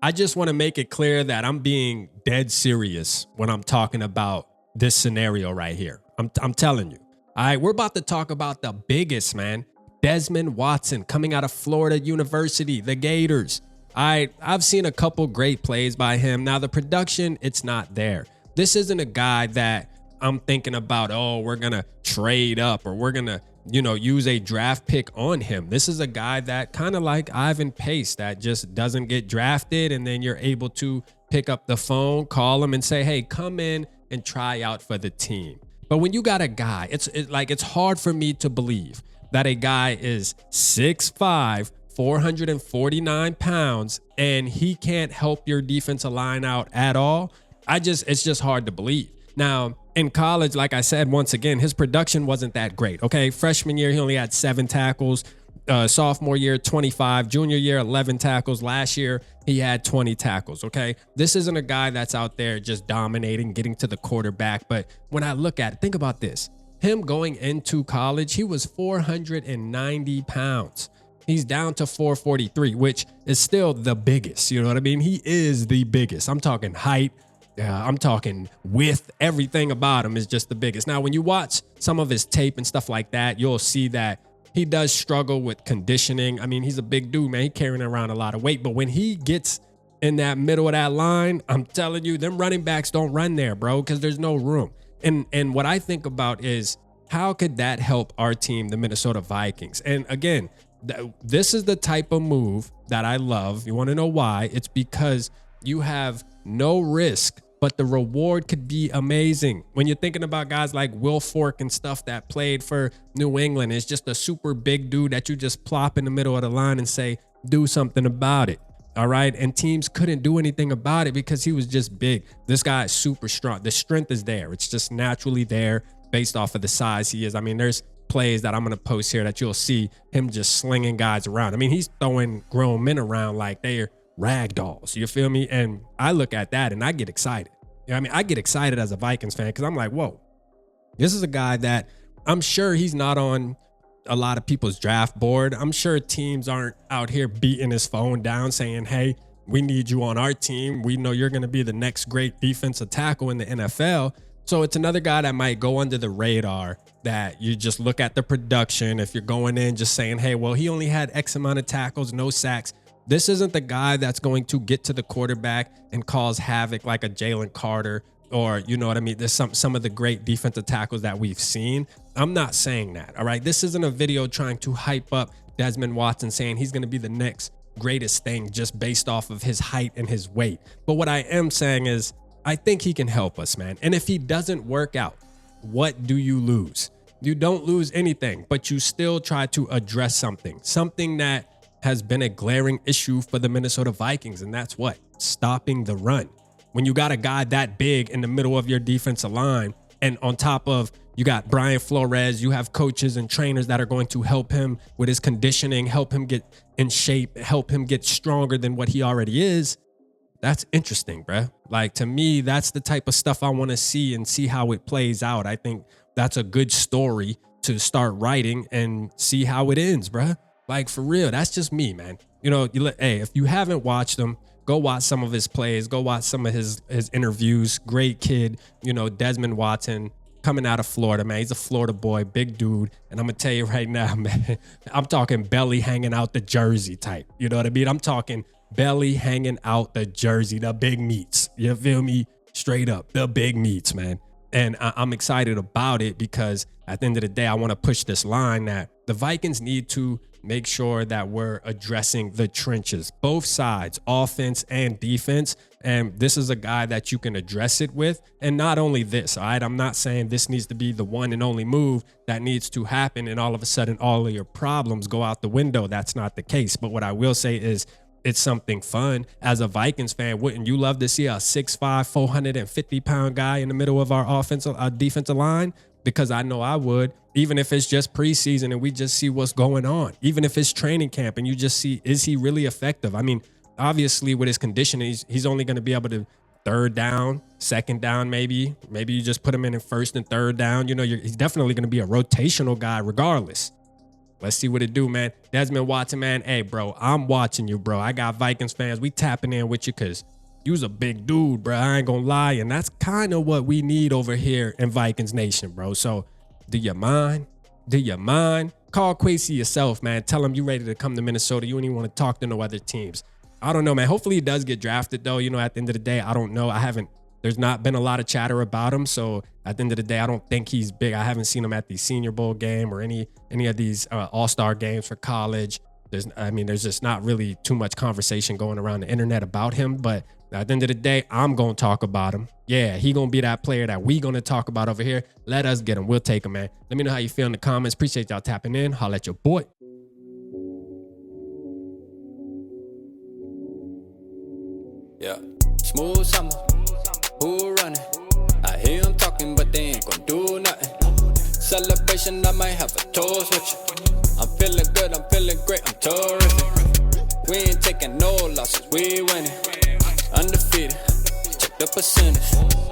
I just want to make it clear that I'm being dead serious when I'm talking about this scenario right here. I'm telling you. All right, we're about to talk about the biggest, man. Desmond Watson coming out of Florida University, the Gators. All right, I've seen a couple great plays by him. Now, the production, it's not there. This isn't a guy that I'm thinking about, oh, we're going to trade up or we're going to, use a draft pick on him. This is a guy that kind of like Ivan Pace that just doesn't get drafted. And then you're able to pick up the phone, call him and say, hey, come in and try out for the team. But when you got a guy, it's hard for me to believe that a guy is 6'5", 449 pounds, and he can't help your defensive line out at all. It's just hard to believe. Now, in college, like I said, once again, his production wasn't that great. Okay, freshman year, he only had 7 tackles. Sophomore year, 25. Junior year, 11 tackles. Last year, he had 20 tackles. Okay, this isn't a guy that's out there just dominating, getting to the quarterback. But when I look at it, think about this. Him going into college, he was 490 pounds. He's down to 443, which is still the biggest. You know what I mean? He is the biggest. I'm talking height. I'm talking width. Everything about him is just the biggest. Now, when you watch some of his tape and stuff like that, you'll see that he does struggle with conditioning. I mean, he's a big dude, man. He's carrying around a lot of weight. But when he gets in that middle of that line, I'm telling you, them running backs don't run there, bro, because there's no room. And what I think about is how could that help our team, the Minnesota Vikings? And again, this is the type of move that I love. You want to know why? It's because you have no risk, but the reward could be amazing. When you're thinking about guys like Will Fork and stuff that played for New England, it's just a super big dude that you just plop in the middle of the line and say, do something about it. All right. And teams couldn't do anything about it because he was just big. This guy is super strong. The strength is there. It's just naturally there based off of the size he is. I mean, there's plays that I'm going to post here that you'll see him just slinging guys around. I mean, he's throwing grown men around like they're rag dolls. You feel me? And I look at that and I get excited. You know what I mean? I get excited as a Vikings fan because I'm like, whoa, this is a guy that I'm sure he's not on a lot of people's draft board. I'm sure teams aren't out here beating his phone down saying, hey, we need you on our team. We know you're going to be the next great defensive tackle in the NFL. So it's another guy that might go under the radar that you just look at the production. If you're going in just saying, hey, well, he only had X amount of tackles, no sacks. This isn't the guy that's going to get to the quarterback and cause havoc like a Jalen Carter or, you know what I mean? There's some of the great defensive tackles that we've seen. I'm not saying that, all right? This isn't a video trying to hype up Desmond Watson saying he's going to be the next greatest thing just based off of his height and his weight. But what I am saying is I think he can help us, man. And if he doesn't work out, what do you lose? You don't lose anything, but you still try to address something that has been a glaring issue for the Minnesota Vikings, and that's what? Stopping the run. When you got a guy that big in the middle of your defensive line, and on top of you got Brian Flores, you have coaches and trainers that are going to help him with his conditioning, help him get in shape, help him get stronger than what he already is. That's interesting, bruh. Like, to me, that's the type of stuff I want to see and see how it plays out. I think that's a good story to start writing and see how it ends, bruh. Like, for real, that's just me, man. Hey, if you haven't watched him, go watch some of his plays. Go watch some of his interviews. Great kid, Desmond Watson coming out of Florida, man. He's a Florida boy, big dude. And I'm going to tell you right now, man, I'm talking belly hanging out the jersey type. You know what I mean? I'm talking belly hanging out the jersey, the big meats. You feel me? Straight up, the big meats, man. And I'm excited about it because at the end of the day, I want to push this line that the Vikings need to make sure that we're addressing the trenches, both sides, offense and defense. And this is a guy that you can address it with. And not only this, all right, I'm not saying this needs to be the one and only move that needs to happen and all of a sudden all of your problems go out the window. That's not the case. But what I will say is it's something fun. As a Vikings fan, wouldn't you love to see a 6'5", 450-pound guy in the middle of our defensive line? Because I know I would, even if it's just preseason and we just see what's going on, even if it's training camp and you just see, is he really effective? I mean, obviously with his conditioning, he's only going to be able to third down, second down, maybe you just put him in first and third down. He's definitely going to be a rotational guy regardless. Let's see what it do, man. Desmond Watson, man. Hey, bro, I'm watching you, bro. I got Vikings fans. We tapping in with you because you's a big dude, bro. I ain't gonna lie. And that's kind of what we need over here in Vikings Nation, bro. So do you mind? Do you mind? Call Quasey yourself, man. Tell him you ready to come to Minnesota. You don't even want to talk to no other teams. I don't know, man. Hopefully he does get drafted, though. You know, at the end of the day, I don't know. There's not been a lot of chatter about him. So at the end of the day, I don't think he's big. I haven't seen him at the Senior Bowl game or any of these all-star games for college. There's just not really too much conversation going around the internet about him. But at the end of the day, I'm going to talk about him. Yeah, he going to be that player that we going to talk about over here. Let us get him. We'll take him, man. Let me know how you feel in the comments. Appreciate y'all tapping in. Holla at your boy. Yeah, smooth summer, who running? I hear them talking, but they ain't gonna do nothing. Celebration, I might have a toast with you. I'm feeling good, I'm feeling great, I'm terrific. We ain't taking no losses, we winning. Undefeated, check the percentage.